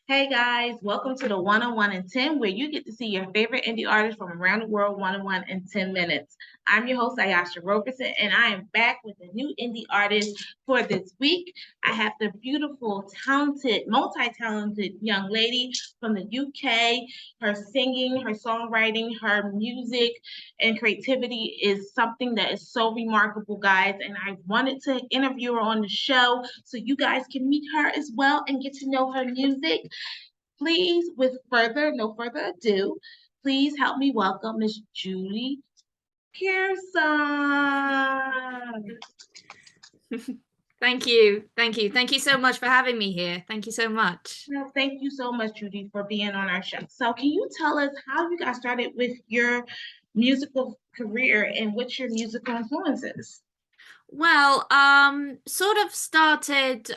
Hey guys, welcome to the 101 in 10, where you get to see your favorite indie artists from around the world 101 in 10 minutes. I'm your host, Ayasha Roberson, and I am back with a new indie artist for this week. I have the beautiful, talented, multi talented young lady from the UK. Her singing, her songwriting, her music, and creativity is something that is so remarkable, guys. And I wanted to interview her on the show so you guys can meet her as well and get to know her music. Please, with no further ado, please help me welcome Miss Judy Pearson. Thank you. Thank you. Thank you so much for having me here. Thank you so much. Well, thank you so much, Judy, for being on our show. So, can you tell us how you got started with your musical career and what's your musical influences? Well, sort of started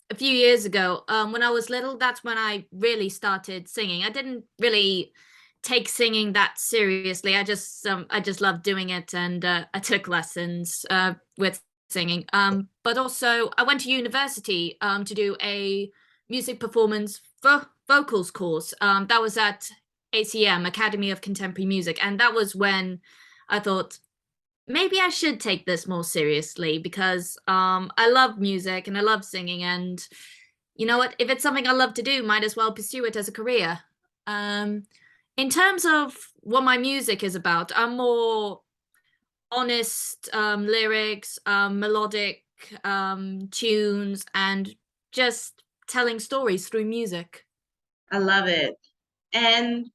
a few years ago. When I was little, that's when I really started singing. I didn't really take singing that seriously. I just loved doing it, and I took lessons with singing. But also I went to university to do a music performance vocals course. That was at ACM, Academy of Contemporary Music, and that was when I thought maybe I should take this more seriously because I love music and I love singing, and you know what? If it's something I love to do, might as well pursue it as a career. Um, in terms of what my music is about, I'm more honest lyrics, melodic tunes, and just telling stories through music. I love it. And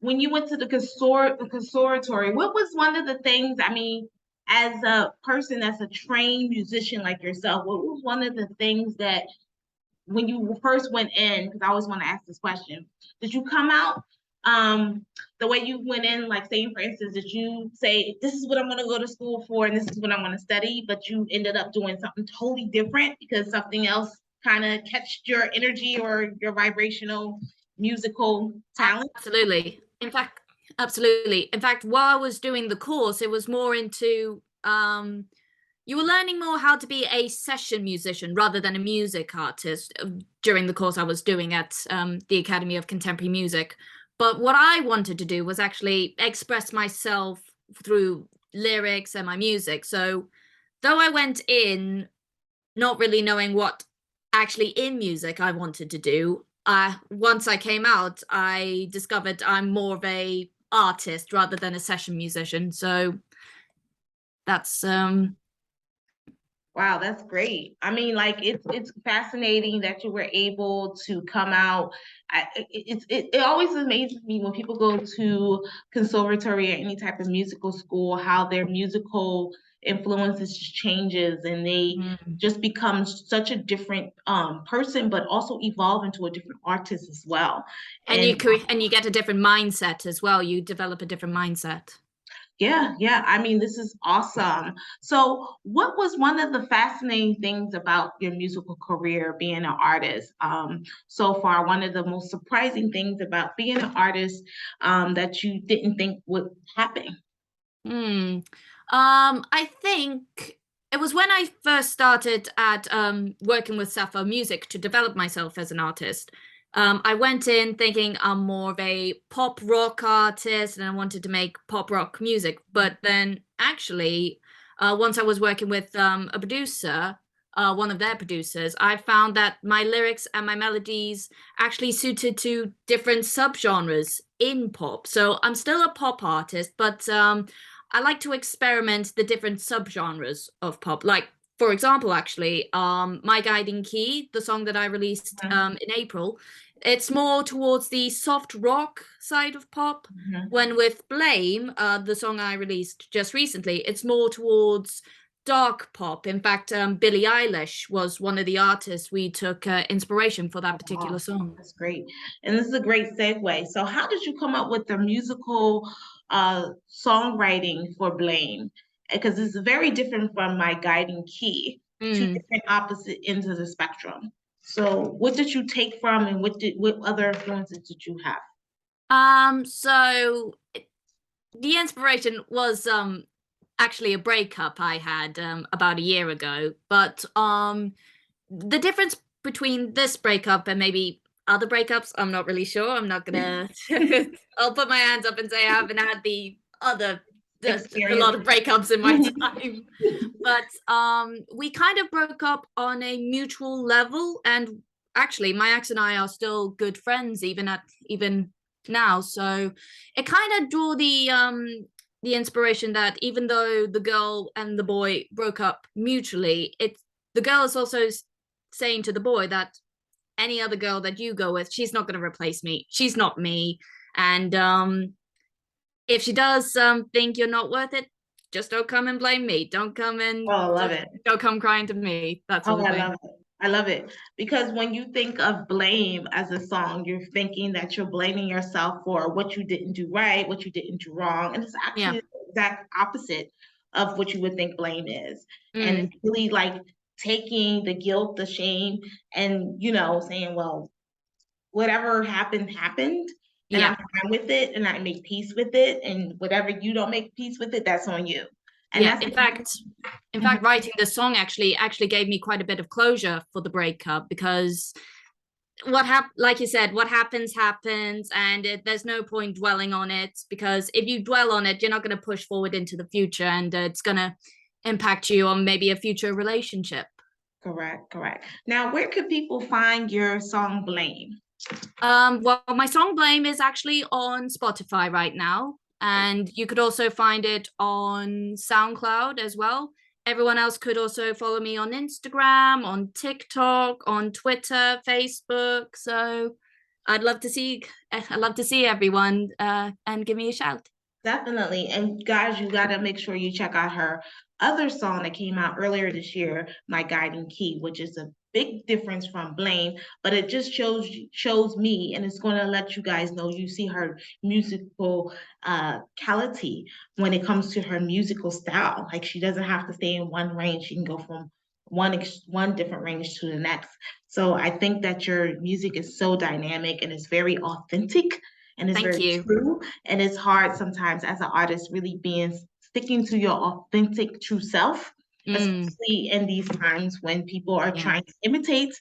when you went to the conservatory, what was one of the things, I mean, as a person that's a trained musician like yourself, what was one of the things that when you first went in, because I always want to ask this question, did you come out the way you went in, like saying, for instance, did you say, this is what I'm going to go to school for and this is what I'm going to study, but you ended up doing something totally different because something else kind of catched your energy or your vibrational musical talent? Absolutely. In fact, absolutely. In fact, while I was doing the course, it was more into you were learning more how to be a session musician rather than a music artist during the course I was doing at the Academy of Contemporary Music. But what I wanted to do was actually express myself through lyrics and my music. So though I went in not really knowing what actually in music I wanted to do, once I came out, I discovered I'm more of a artist rather than a session musician. So that's Wow, that's great. I mean, like it's fascinating that you were able to come out. It always amazes me when people go to conservatory or any type of musical school, how their musical influences just changes and they mm. just become such a different person, but also evolve into a different artist as well. And And you get a different mindset as well. You develop a different mindset. yeah, yeah. I mean, this is awesome. So, what was one of the fascinating things about your musical career being an artist so far? One of the most surprising things about being an artist that you didn't think would happen? Hmm. I think it was when I first started at working with Sappho Music to develop myself as an artist. I went in thinking I'm more of a pop rock artist and I wanted to make pop rock music. But then actually, once I was working with a producer, one of their producers, I found that my lyrics and my melodies actually suited to different subgenres in pop. So I'm still a pop artist, but I like to experiment the different subgenres of pop. Like, for example, actually, My Guiding Key, the song that I released in April, it's more towards the soft rock side of pop. Mhm. When with Blame, the song I released just recently, it's more towards dark pop. In fact, Billie Eilish was one of the artists we took inspiration for that particular Wow, song. that's great. And this is a great segue. So, how did you come up with the musical songwriting for Blame? Because it's very different from My Guiding Key, two Mm. different opposite ends of the spectrum. So, what did you take from, and what other influences did you have? So the inspiration was actually a breakup I had about a year ago, but the difference between this breakup and maybe other breakups, I'm not really sure. I'm not gonna. I'll put my hands up and say I haven't had a Experience. lot of breakups in my time. But we kind of broke up on a mutual level, and actually, my ex and I are still good friends even now. So it kind of drew the inspiration that even though the girl and the boy broke up mutually, the girl is also saying to the boy that any other girl that you go with, she's not going to replace me. She's not me. And if she does think you're not worth it, just don't come and blame me. Don't come and Oh, I love it. don't come crying to me. That Oh, sort of I thing. love it. I love it because when you think of blame as a song, you're thinking that you're blaming yourself for what you didn't do right, what you didn't do wrong. And it's Yeah. actually the exact opposite of what you would think blame is. And it's Mm, really like taking the guilt, the shame, and, saying, well, whatever happened, happened. And I'm yeah. fine with it and I make peace with it. And whatever you don't make peace with it, that's on you. And Yeah. that's In fact, writing the song actually gave me quite a bit of closure for the breakup, because like you said, what happens happens, and there's no point dwelling on it, because if you dwell on it, you're not going to push forward into the future, and it's going to impact you on maybe a future relationship. correct, correct. Now, where could people find your song Blame? Well, my song Blame is actually on Spotify right now, and you could also find it on SoundCloud as well. Everyone else could also follow me on Instagram, on TikTok, on Twitter, Facebook. So I'd love to see everyone and give me a shout. Definitely. And guys, you got to make sure you check out her other song that came out earlier this year, My Guiding Key, which is a big difference from Blame, but it just shows me, and it's going to let you guys know you see her musical quality when it comes to her musical style. Like she doesn't have to stay in one range. She can go from one different range to the next. So I think that your music is so dynamic and it's very authentic and it's Thank very you. true. And it's hard sometimes as an artist really sticking to your authentic true self, Mm, especially in these times when people are yeah. trying to imitate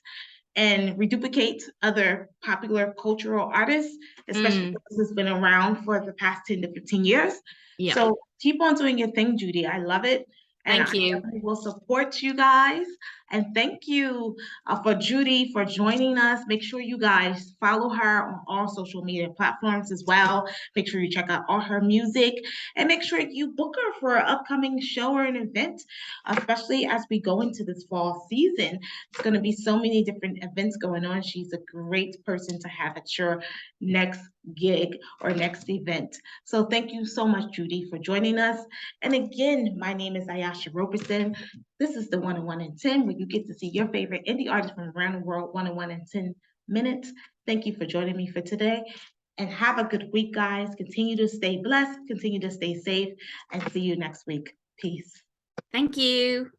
and reduplicate other popular cultural artists, especially Mm, those who's been around for the past 10 to 15 years. yeah. So keep on doing your thing, Judy. I love it. And I Thank you. definitely will support you guys. And thank you for Judy for joining us. Make sure you guys follow her on all social media platforms as well. Make sure you check out all her music and make sure you book her for an upcoming show or an event, especially as we go into this fall season. It's going to be so many different events going on. She's a great person to have at your next gig or next event. So thank you so much, Judy, for joining us. And again, my name is Ayasha Roberson. This is the 101 in 10, where you get to see your favorite indie artists from around the world 101 in 10 minutes. Thank you for joining me for today. And have a good week, guys. Continue to stay blessed, continue to stay safe, and see you next week. Peace. Thank you.